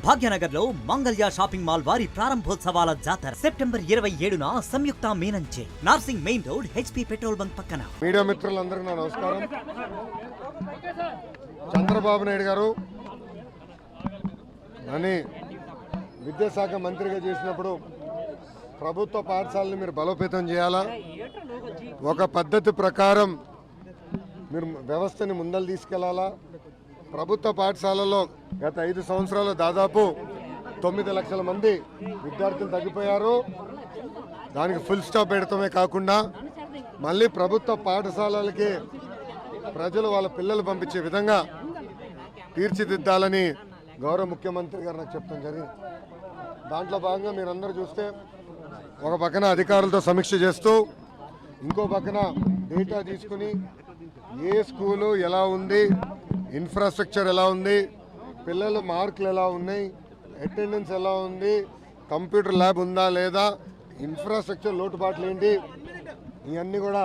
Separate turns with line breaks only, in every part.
భాగ్యనగర్ లో Mangalya shopping mall వారి ప్రారంభోత్సవాల జాతర సెప్టెంబర్ 27న సంయుక్త మీనంచే Narsing main road HP petrol bunk పక్కన.
మీడియా మిత్రులందరికీ నా నమస్కారం. చంద్రబాబు నాయుడు గారు అని విద్యాశాఖ మంత్రిగా చేసినప్పుడు ప్రభుత్వ పాఠశాలని మీరు బలోపేతం చేయాలా, ఒక పద్ధతి ప్రకారం మీరు వ్యవస్థని ముందలు తీసుకెళ్లాలా. ప్రభుత్వ పాఠశాలలో గత 5 సంవత్సరాలు దాదాపు 9 లక్షల మంది విద్యార్థులు తగ్గిపోయారు. దానికి ఫుల్ స్టాప్ పెడతామే కాకుండా మళ్ళీ ప్రభుత్వ పాఠశాలలకి ప్రజలు వాళ్ళ పిల్లలు పంపించే విధంగా తీర్చిదిద్దాలని గౌరవ ముఖ్యమంత్రి గారు నాకు చెప్తాం జరిగింది. దాంట్లో భాగంగా మీరందరూ చూస్తే ఒక పక్కన అధికారులతో సమీక్ష చేస్తూ ఇంకో పక్కన డేటా తీసుకుని ఏ స్కూలు ఎలా ఉంది, ఇన్ఫ్రాస్ట్రక్చర్ ఎలా ఉంది, పిల్లల మార్కులు ఎలా ఉన్నాయి, అటెండెన్స్ ఎలా ఉంది, కంప్యూటర్ ల్యాబ్ ఉందా లేదా, ఇన్ఫ్రాస్ట్రక్చర్ లోటుపాట్లు ఏంటి, ఇవన్నీ కూడా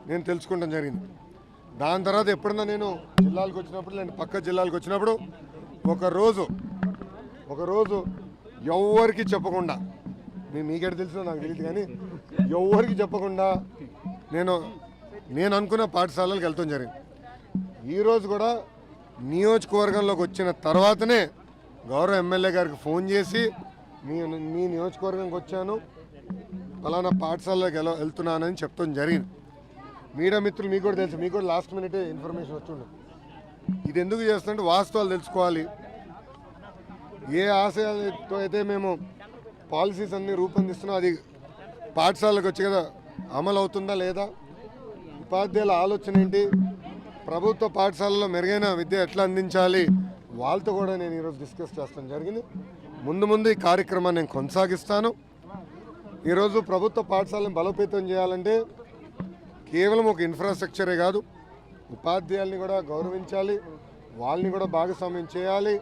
నేను తెలుసుకుంటాం జరిగింది. దాని తర్వాత ఎప్పుడన్నా నేను జిల్లాలకు వచ్చినప్పుడు నేను పక్క జిల్లాలకు వచ్చినప్పుడు ఒకరోజు ఎవరికి చెప్పకుండా, మీకెక్కడ తెలుసో నాకు తెలియదు కానీ ఎవరికి చెప్పకుండా నేను అనుకున్న పాఠశాలలకు వెళ్తాం జరిగింది. ఈరోజు కూడా నియోజకవర్గంలోకి వచ్చిన తర్వాతనే గౌరవ ఎమ్మెల్యే గారికి ఫోన్ చేసి మీ నియోజకవర్గంకి వచ్చాను, ఫలానా పాఠశాలలోకి వెళ్తున్నానని చెప్తాం జరిగింది. మీడియా మిత్రులు మీకు కూడా తెలుసు, మీకు కూడా లాస్ట్ మినిటే ఇన్ఫర్మేషన్ వచ్చిండు. ఇది ఎందుకు చేస్తుంటే వాస్తవాలు తెలుసుకోవాలి. ఏ ఆశయాలతో అయితే మేము పాలసీస్ అన్నీ రూపొందిస్తున్నాం అది పాఠశాలకు వచ్చి కదా అమలు అవుతుందా లేదా, ఉపాధ్యాయుల ఆలోచన ఏంటి, ప్రభుత్వ పాఠశాలలో మెరుగైన విద్య ఎట్లా అందించాలి, వాళ్ళతో కూడా నేను ఈరోజు డిస్కస్ చేస్తాను జరిగింది. ముందు ఈ కార్యక్రమాన్ని నేను కొనసాగిస్తాను. ఈరోజు ప్రభుత్వ పాఠశాలను బలోపేతం చేయాలంటే కేవలం ఒక ఇన్ఫ్రాస్ట్రక్చరే కాదు, ఉపాధ్యాయుల్ని కూడా గౌరవించాలి, వాళ్ళని కూడా భాగస్వామ్యం చేయాలి.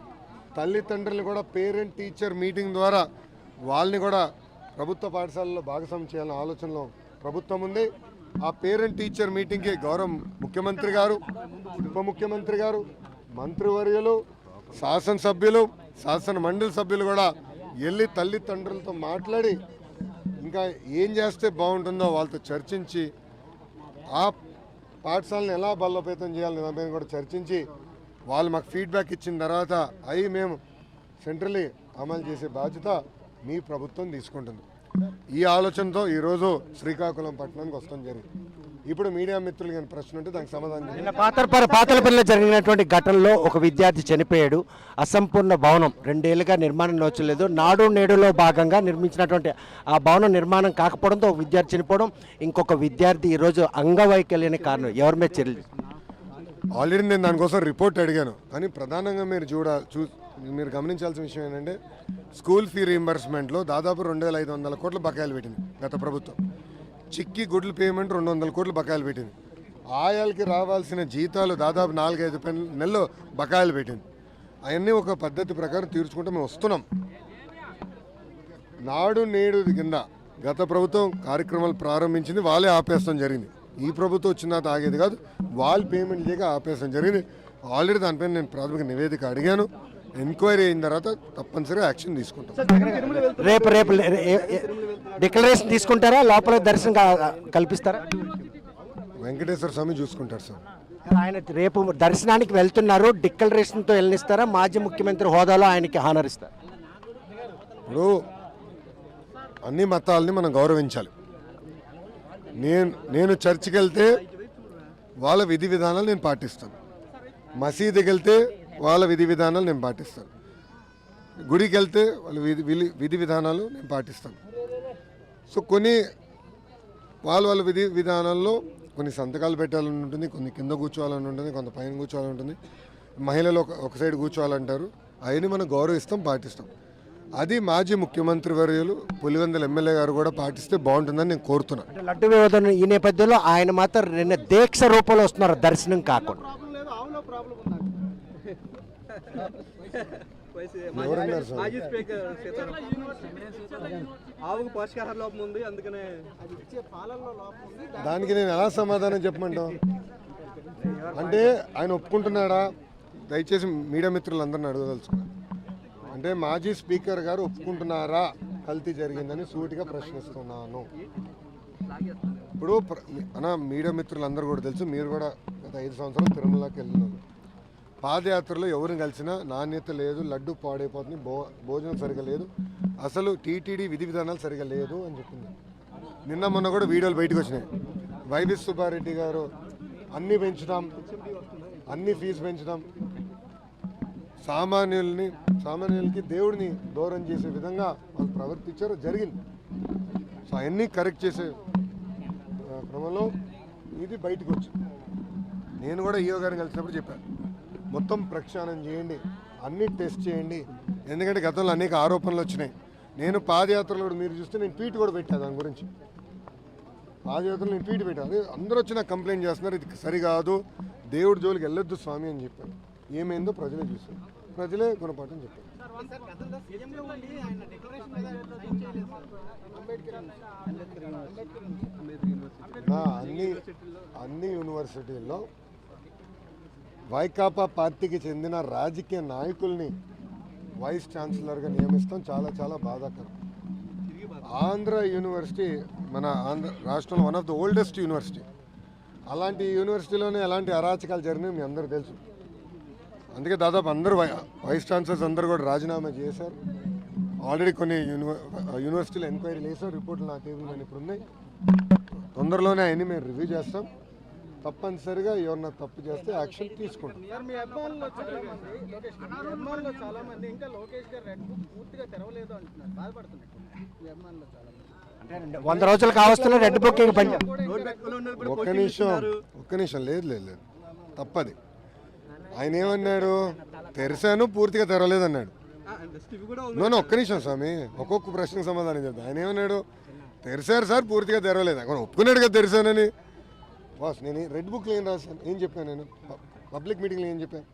తల్లిదండ్రులు కూడా పేరెంట్ టీచర్ మీటింగ్ ద్వారా వాళ్ళని కూడా ప్రభుత్వ పాఠశాలలో భాగస్వామ్యం చేయాలనే ఆలోచనలో ప్రభుత్వం ఉంది. ఆ పేరెంట్ టీచర్ మీటింగ్కి గౌరవ ముఖ్యమంత్రి గారు, ఉప ముఖ్యమంత్రి గారు, మంత్రివర్యులు, శాసనసభ్యులు, శాసన మండలి సభ్యులు కూడా వెళ్ళి తల్లిదండ్రులతో మాట్లాడి ఇంకా ఏం చేస్తే బాగుంటుందో వాళ్ళతో చర్చించి ఆ పాఠశాలను ఎలా బలోపేతం చేయాలని దానిపైన కూడా చర్చించి వాళ్ళు మాకు ఫీడ్బ్యాక్ ఇచ్చిన తర్వాత అవి మేము సెంట్రలీ అమలు చేసే బాధ్యత మీ ప్రభుత్వం తీసుకుంటుంది. ఈ ఆలోచనతో ఈరోజు శ్రీకాకుళం పట్టణానికి వస్తాం జరిగింది. ఇప్పుడు మీడియా మిత్రులు కానీ ప్రశ్న ఉంటే దానికి సమాధానం.
పాతలపల్లిలో జరిగినటువంటి ఘటనలో ఒక విద్యార్థి చనిపోయాడు. అసంపూర్ణ భవనం 2 ఏళ్లుగా నిర్మాణం నోచలేదు. నాడు నేడులో భాగంగా నిర్మించినటువంటి ఆ భవనం నిర్మాణం కాకపోవడంతో ఒక విద్యార్థి చనిపోవడం, ఇంకొక విద్యార్థి ఈరోజు అంగవైకల్యానికి కారణం. ఎవరి మీద చర్యలు?
ఆల్రెడీ నేను దానికోసం రిపోర్ట్ అడిగాను. కానీ ప్రధానంగా మీరు గమనించాల్సిన విషయం ఏంటంటే స్కూల్ ఫీ రీయింబర్స్మెంట్లో దాదాపు 2500 కోట్ల బకాయిలు పెట్టింది గత ప్రభుత్వం. చిక్కి గుడ్ల పేమెంట్ 200 కోట్ల బకాయిలు పెట్టింది. ఆయాలకి రావాల్సిన జీతాలు దాదాపు 4-5 నెలలు బకాయిలు పెట్టింది. అవన్నీ ఒక పద్ధతి ప్రకారం తీర్చుకుంటూ మేము వస్తున్నాం. నాడు నేడు కింద గత ప్రభుత్వం కార్యక్రమాలు ప్రారంభించింది, వాళ్ళే ఆపేస్తాం జరిగింది. ఈ ప్రభుత్వం వచ్చిన తర్వాత ఆగేది కాదు, వాళ్ళు పేమెంట్ చేయక ఆపేస్తాం జరిగింది. ఆల్రెడీ దానిపైన నేను ప్రాథమిక నివేదిక అడిగాను. ఎంక్వైరీ అయిన తర్వాత తప్పనిసరిగా యాక్షన్ తీసుకుంటాం.
రేపు డిక్లరేషన్ తీసుకుంటారా, లోపల దర్శనం కల్పిస్తారా?
వెంకటేశ్వర స్వామి చూసుకుంటారు సార్.
ఆయన రేపు దర్శనానికి వెళ్తున్నారు, డిక్లరేషన్తో వెళ్ళనిస్తారా? మాజీ ముఖ్యమంత్రి హోదాలో ఆయనకి హానర్ ఇస్తారు.
ఇప్పుడు అన్ని మతాలని మనం గౌరవించాలి. నేను చర్చికి వెళ్తే వాళ్ళ విధి విధానాలు నేను పాటిస్తాను, మసీదుకి వెళ్తే వాళ్ళ విధి విధానాలు నేను పాటిస్తాను, గుడికి వెళ్తే వాళ్ళ విధి విధానాలు నేను పాటిస్తాను. సో వాళ్ళ విధి విధానాల్లో కొన్ని సంతకాలు పెట్టాలని ఉంటుంది, కొన్ని కింద కూర్చోవాలని ఉంటుంది, కొంత పైన కూర్చోవాలని ఉంటుంది, మహిళలు ఒక సైడ్ కూర్చోవాలంటారు. అవన్నీ మనం గౌరవిస్తాం, పాటిస్తాం. అది మాజీ ముఖ్యమంత్రి వర్యులు పులివెందుల ఎమ్మెల్యే గారు కూడా పాటిస్తే బాగుంటుందని నేను కోరుతున్నాను.
లడ్డు వివాదం ఈ నేపథ్యంలో ఆయన మాత్రం 2 దీక్ష రూపంలో వస్తున్నారు, దర్శనం కాకుండా.
దానికి నేను ఎలా సమాధానం చెప్పమంటావు? అంటే ఆయన ఒప్పుకుంటున్నాడా? దయచేసి మీడియా మిత్రులందరినీ అడగదలుచుకున్నాను. అంటే మాజీ స్పీకర్ గారు ఒప్పుకుంటున్నారా కల్తీ జరిగిందని సూటిగా ప్రశ్నిస్తున్నాను. ఇప్పుడు మన మీడియా మిత్రులందరూ కూడా తెలుసు, మీరు కూడా గత 5 సంవత్సరాలు తిరుమలకి వెళ్ళినారు. పాదయాత్రలో ఎవరిని కలిసినా నాణ్యత లేదు, లడ్డు పాడైపోతుంది, భోజనం సరిగా లేదు, అసలు టీటీడీ విధి విధానాలు సరిగా లేదు అని చెప్పింది. నిన్న మొన్న కూడా వీడియోలు బయటకు వచ్చినాయి. వైవి సుబ్బారెడ్డి గారు అన్నీ పెంచుతాం, అన్ని ఫీజు పెంచుతాం, సామాన్యులకి దేవుడిని దూరం చేసే విధంగా వాళ్ళు ప్రవర్తించారు, జరిగింది. సో అవన్నీ కరెక్ట్ చేసే క్రమంలో ఇది బయటకు వచ్చింది. నేను కూడా ఈఓ గారిని కలిసినప్పుడు చెప్పాను, మొత్తం ప్రక్షాళన చేయండి, అన్ని టెస్ట్ చేయండి. ఎందుకంటే గతంలో అనేక ఆరోపణలు వచ్చినాయి. నేను పాదయాత్రలో కూడా మీరు చూస్తే నేను ట్వీట్ కూడా పెట్టాను దాని గురించి. పాదయాత్రలో నేను ట్వీట్ పెట్టాను, అందరూ వచ్చి నాకు కంప్లైంట్ చేస్తున్నారు, ఇది సరికాదు, దేవుడి జోలికి వెళ్ళొద్దు స్వామి అని చెప్పాను. ఏమైందో ప్రజలే చూశారు, ప్రజలే గుణపాఠం చెప్పారు. అన్ని యూనివర్సిటీల్లో వైకాపా పార్టీకి చెందిన రాజకీయ నాయకుల్ని వైస్ ఛాన్సలర్గా నియమిస్తాం, చాలా చాలా బాధాకరం. ఆంధ్ర యూనివర్సిటీ మన ఆంధ్ర రాష్ట్రంలో one of the oldest university. అలాంటి యూనివర్సిటీలోనే ఎలాంటి అరాచకాలు జరిగినాయి మీ అందరూ తెలుసు. అందుకే దాదాపు అందరూ వైస్ ఛాన్సలర్స్ అందరూ కూడా రాజీనామా చేశారు. ఆల్రెడీ కొన్ని యూనివర్సిటీలు ఎంక్వైరీలు వేసారు, రిపోర్ట్లు నా టేబుల్ మీద ఇప్పుడు ఉన్నాయి. తొందరలోనే అవన్నీ మేము రివ్యూ చేస్తాం. తప్పనిసరిగా ఎవరన్నా తప్పు చేస్తే యాక్షన్ తీసుకుంటాం.
100 రోజులు కావస్తున్న రెడ్ బుక్
ఒక్క నిమిషం లేదు తప్పది. ఆయన ఏమన్నాడు, తెరిచాను పూర్తిగా తెరవలేదన్నాడు. ఒక్క నిమిషం స్వామి, ఒక్కొక్క ప్రశ్నకు సమాధానం చెప్తాను. ఆయన ఏమన్నాడు, తెరిచారు సార్ పూర్తిగా తెరవలేదు. అక్కడ ఒప్పుకున్నాడు కదా తెరిచానని. బాస్ నేను రెడ్ బుక్లో ఏం రాశాను, ఏం చెప్పాను, నేను పబ్లిక్ మీటింగ్లో ఏం చెప్పాను,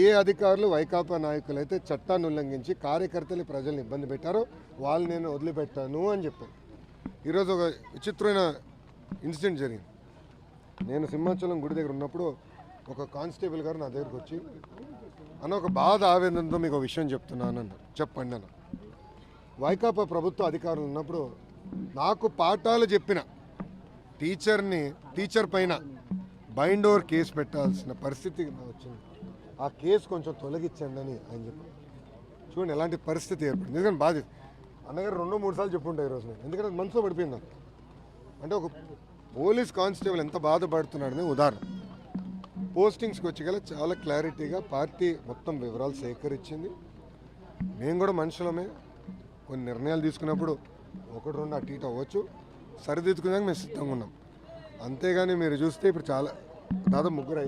ఏ అధికారులు వైకాపా నాయకులు అయితే చట్టాన్ని ఉల్లంఘించి కార్యకర్తలు ప్రజల్ని ఇబ్బంది పెట్టారో వాళ్ళు నేను వదిలిపెట్టాను అని చెప్పాను. ఈరోజు ఒక విచిత్రమైన ఇన్సిడెంట్ జరిగింది. నేను సింహాచలం గుడి దగ్గర ఉన్నప్పుడు ఒక కానిస్టేబుల్ గారు నా దగ్గరకు వచ్చి, అన్న ఒక బాధ ఆవేదనతో మీకు ఒక విషయం చెప్తున్నాను అన్నారు. చెప్పండి అన్న. వైకాపా ప్రభుత్వ అధికారులు ఉన్నప్పుడు నాకు పాఠాలు చెప్పిన టీచర్ పైన బైండ్ ఓవర్ కేసు పెట్టాల్సిన పరిస్థితి వచ్చింది. ఆ కేసు కొంచెం తొలగించండి అని ఆయన చెప్పారు. చూడండి ఎలాంటి పరిస్థితి ఏర్పడింది. ఎందుకంటే బాధ్యత అన్నగారు 2-3 సార్లు చెప్పుంటాయి ఈరోజు నేను, ఎందుకంటే అది మనసులో పడిపోయింది నాకు. అంటే ఒక పోలీస్ కానిస్టేబుల్ ఎంత బాధపడుతున్నాడని ఉదాహరణ. పోస్టింగ్స్కి వచ్చి గల చాలా క్లారిటీగా పార్టీ మొత్తం వివరాలు సేకరించింది. మేము కూడా మనుషులమే, కొన్ని నిర్ణయాలు తీసుకున్నప్పుడు 1-2 అటు ఇటు అవ్వచ్చు, సరిదిద్దుకున్నాక మేము సిద్ధంగా ఉన్నాం. అంతేగాని మీరు చూస్తే ఇప్పుడు చాలా దాదాపు 3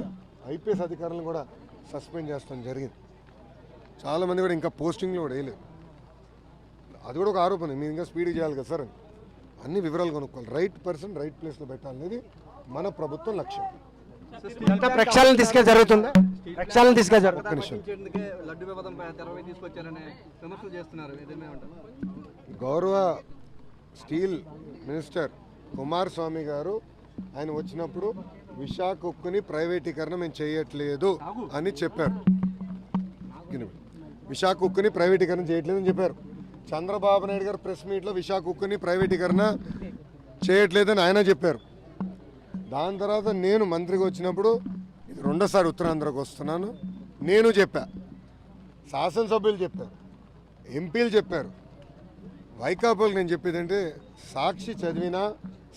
ఐపీఎస్ అధికారులను కూడా సస్పెండ్ చేస్తాం జరిగింది. చాలామంది కూడా ఇంకా పోస్టింగ్లో కూడా వేయలేదు. అది కూడా ఒక ఆరోపణ, మీరు ఇంకా స్పీడ్గా చేయాలి కదా సార్ అని. అన్ని వివరాలు కొనుక్కోవాలి, రైట్ పర్సన్ రైట్ ప్లేస్లో పెట్టాలనేది మన ప్రభుత్వం లక్ష్యం.
ప్రక్షాళన తీసుకెళ్ళి జరుగుతుందా? ప్రక్షాళన తీసుకెళ్ళి
ఒక్క నిమిషం. గౌరవ స్టీల్ మినిస్టర్ కుమారస్వామి గారు ఆయన వచ్చినప్పుడు విశాఖ ఉక్కుని ప్రైవేటీకరణ మేము చేయట్లేదు అని చెప్పారు. విశాఖ ఉక్కుని ప్రైవేటీకరణ చేయట్లేదు అని చెప్పారు. చంద్రబాబు నాయుడు గారు ప్రెస్ మీట్లో విశాఖ ఉక్కుని ప్రైవేటీకరణ చేయట్లేదని ఆయన చెప్పారు. దాని తర్వాత నేను మంత్రిగా వచ్చినప్పుడు ఇది 2వ ఉత్తరాంధ్రకు వస్తున్నాను, నేను చెప్పా, శాసనసభ్యులు చెప్పారు, ఎంపీలు చెప్పారు. వైకాపాలకు నేను చెప్పేది అంటే సాక్షి చదివినా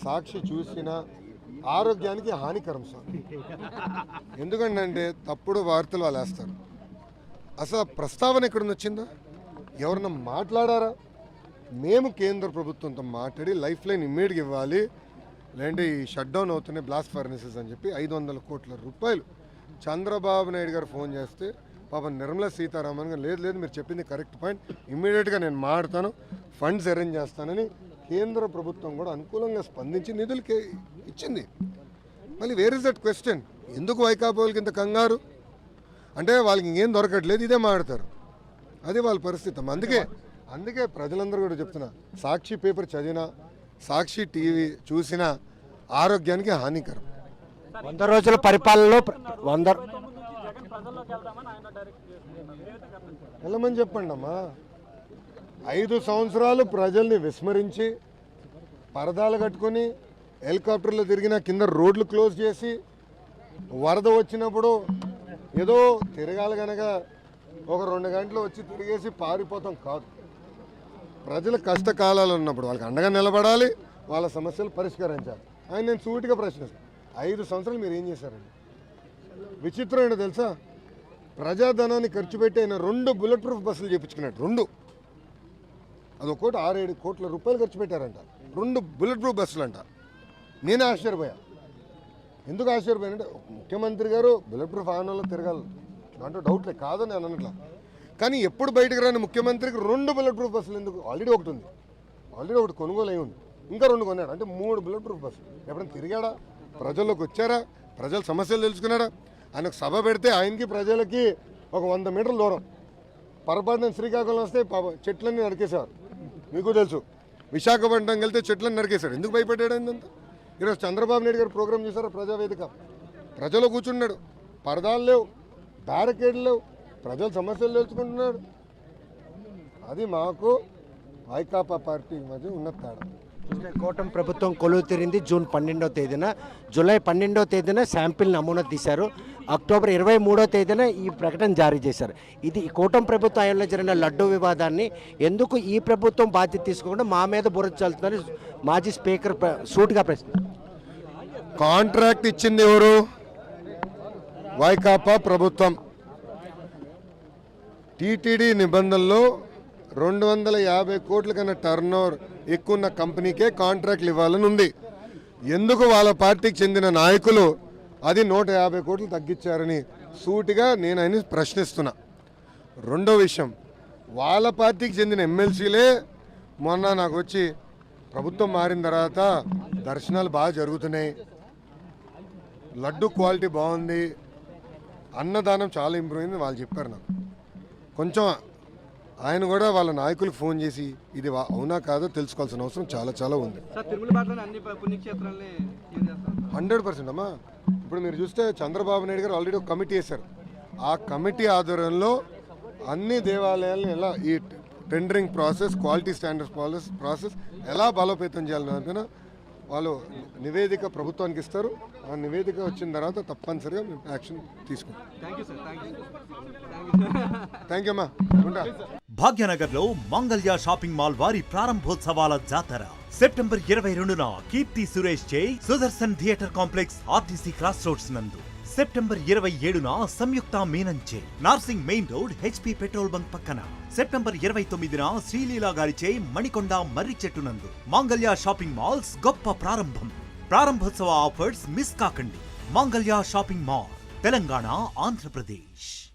సాక్షి చూసినా ఆరోగ్యానికి హానికరం సార్. ఎందుకంటే తప్పుడు వార్తలు వాళ్ళు వేస్తారు. అసలు ప్రస్తావన ఎక్కడుంది వచ్చిందా, ఎవరన్నా మాట్లాడారా? మేము కేంద్ర ప్రభుత్వంతో మాట్లాడి లైఫ్ లైన్ ఇమ్మీడియట్గా ఇవ్వాలి, లేదంటే ఈ షట్ డౌన్ అవుతున్నాయి బ్లాస్ట్ ఫర్నేసెస్ అని చెప్పి 500 కోట్ల రూపాయలు చంద్రబాబు నాయుడు గారు ఫోన్ చేస్తే పాపం నిర్మలా సీతారామన్ గారు లేదు మీరు చెప్పింది కరెక్ట్ పాయింట్, ఇమ్మీడియట్గా నేను మాట్లాడతాను, ఫండ్స్ అరేంజ్ చేస్తానని కేంద్ర ప్రభుత్వం కూడా అనుకూలంగా స్పందించి నిధులకి ఇచ్చింది. మళ్ళీ వేర్ ఇస్ దట్ క్వశ్చన్, ఎందుకు వైకాపా వాళ్ళకి ఇంత కంగారు? అంటే వాళ్ళకి ఇంకేం దొరకట్లేదు, ఇదే మాట్లాడతారు, అది వాళ్ళ పరిస్థితి. అందుకే ప్రజలందరూ కూడా చెప్తున్నా, సాక్షి పేపర్ చదివినా సాక్షి టీవీ చూసినా ఆరోగ్యానికి హానికరం.
100 రోజుల పరిపాలనలో
వెళ్ళమని చెప్పండి అమ్మా. 5 సంవత్సరాలు ప్రజల్ని విస్మరించి పరదాలు కట్టుకొని హెలికాప్టర్లో తిరిగిన కింద రోడ్లు క్లోజ్ చేసి వరద వచ్చినప్పుడు ఏదో తిరగాలి కనుక ఒక 2 గంటలు వచ్చి తిరిగేసి పారిపోతాం కాదు. ప్రజల కష్టకాలాలు ఉన్నప్పుడు వాళ్ళకి అండగా నిలబడాలి, వాళ్ళ సమస్యలు పరిష్కరించాలి. నేను సూటిగా ప్రశ్నిస్తాను, 5 సంవత్సరాలు మీరు ఏం చేశారండి? విచిత్రం ఏంటో తెలుసా, ప్రజాధనాన్ని ఖర్చు పెట్టి ఆయన 2 బుల్లెట్ ప్రూఫ్ బస్సులు చేయించుకున్నాడు. 2, అది ఒక్కోటి 6-7 కోట్ల రూపాయలు ఖర్చు పెట్టారంట. 2 బుల్లెట్ ప్రూఫ్ బస్సులు అంట. నేనే ఆశ్చర్యపోయా. ఎందుకు ఆశ్చర్యపోయానంటే ముఖ్యమంత్రి గారు బుల్లెట్ ప్రూఫ్ ఆనలో తిరగాలి, దాంట్లో డౌట్లే, కాదని నేను అన్నట్లా. కానీ ఎప్పుడు బయటకు రాని ముఖ్యమంత్రికి 2 బుల్లెట్ ప్రూఫ్ బస్సులు ఎందుకు? ఆల్రెడీ ఒకటి ఉంది, ఆల్రెడీ ఒకటి కొనుగోలు అయి ఉంది, ఇంకా 2 కొన్నాడు. అంటే 3 బుల్లెట్ ప్రూఫ్ బస్సులు. ఎప్పుడైనా తిరిగాడా? ప్రజల్లోకి వచ్చారా? ప్రజల సమస్యలు తెలుసుకున్నాడా? ఆయనకు సభ పెడితే ఆయనకి ప్రజలకి ఒక 100 మీటర్ల దూరం. పొరపాటున శ్రీకాకుళం వస్తే చెట్లన్నీ నరికేసేవారు, మీకు తెలుసు. విశాఖపట్నం వెళ్తే చెట్లను నరికేశాడు. ఎందుకు భయపడ్డాడు అంతా? ఈరోజు చంద్రబాబు నాయుడు గారు ప్రోగ్రామ్ చేశారు, ప్రజావేదిక. ప్రజలు కూర్చున్నాడు, పరదాలు లేవు, బ్యారికేడ్లు లేవు, ప్రజల సమస్యలు తెలుసుకుంటున్నాడు. అది మాకు వైకాపా పార్టీ మధ్య ఉన్న తేడా.
కూటమి ప్రభుత్వం కొలువు తీరింది జూన్ 12వ తేదీన. జూలై 12వ తేదీన శాంపిల్ నమూనా తీశారు. అక్టోబర్ 23వ తేదీన ఈ ప్రకటన జారీ చేశారు. ఇది ఈ కూటమి ప్రభుత్వం హయాంలో జరిగిన లడ్డూ వివాదాన్ని ఎందుకు ఈ ప్రభుత్వం బాధ్యత తీసుకోకుండా మా మీద బురద చల్లుతుందని మాజీ స్పీకర్ సూటిగా ప్రశ్న.
కాంట్రాక్ట్ ఇచ్చింది ఎవరు? వైకాపా ప్రభుత్వం. టీటీడీ నిబంధనల్లో 250 కోట్ల కన్నా టర్న్ ఓవర్ ఎక్కువ ఉన్న కంపెనీకే కాంట్రాక్ట్లు ఇవ్వాలని ఉంది. ఎందుకు వాళ్ళ పార్టీకి చెందిన నాయకులు అది 150 కోట్లు తగ్గించారని సూటిగా నేను ఆయన ప్రశ్నిస్తున్నా. రెండో విషయం, వాళ్ళ పార్టీకి చెందిన ఎమ్మెల్సీలే మొన్న నాకు వచ్చి ప్రభుత్వం మారిన తర్వాత దర్శనాలు బాగా జరుగుతున్నాయి, లడ్డు క్వాలిటీ బాగుంది, అన్నదానం చాలా ఇంప్రూవ్ అయింది వాళ్ళు చెప్పారు నాకు. కొంచెం ఆయన కూడా వాళ్ళ నాయకులకు ఫోన్ చేసి ఇది అవునా కాదో తెలుసుకోవాల్సిన అవసరం చాలా చాలా ఉంది. 100% అమ్మా. ఇప్పుడు మీరు చూస్తే చంద్రబాబు నాయుడు గారు ఆల్రెడీ ఒక కమిటీ వేశారు. ఆ కమిటీ ఆధ్వర్యంలో అన్ని దేవాలయాలను ఎలా ఈ tendering process, quality standards process ఎలా బలోపేతం చేయాలని వాళ్ళు నివేదిక ప్రభుత్వానికి ఇస్తారు. ఆ నివేదిక వచ్చిన తర్వాత తప్పనిసరిగా మేము యాక్షన్ తీసుకుంటాం. థ్యాంక్ యూ అమ్మా. ఉంటా.
భాగ్యనగర్ లో మంగళ్య షాపింగ్ మాల్ వారి ప్రారంభోత్సవాల జాతర సెప్టెంబర్ 22న కీర్తి సురేష్ చే Sudarshan theatre complex RTC cross roads నందు. సెప్టెంబర్ 27న సంయుక్త మీనంచే Narsing main road HP petrol bunk పక్కన. సెప్టెంబర్ 29న శ్రీలీలా గారిచే మణికొండ మర్రి చెట్టు నందు. మంగళ్య షాపింగ్ మాల్స్ గొప్ప ప్రారంభం. ప్రారంభోత్సవ ఆఫర్స్ మిస్ కాకండి. Mangalya shopping mall, Telangana, Andhra Pradesh.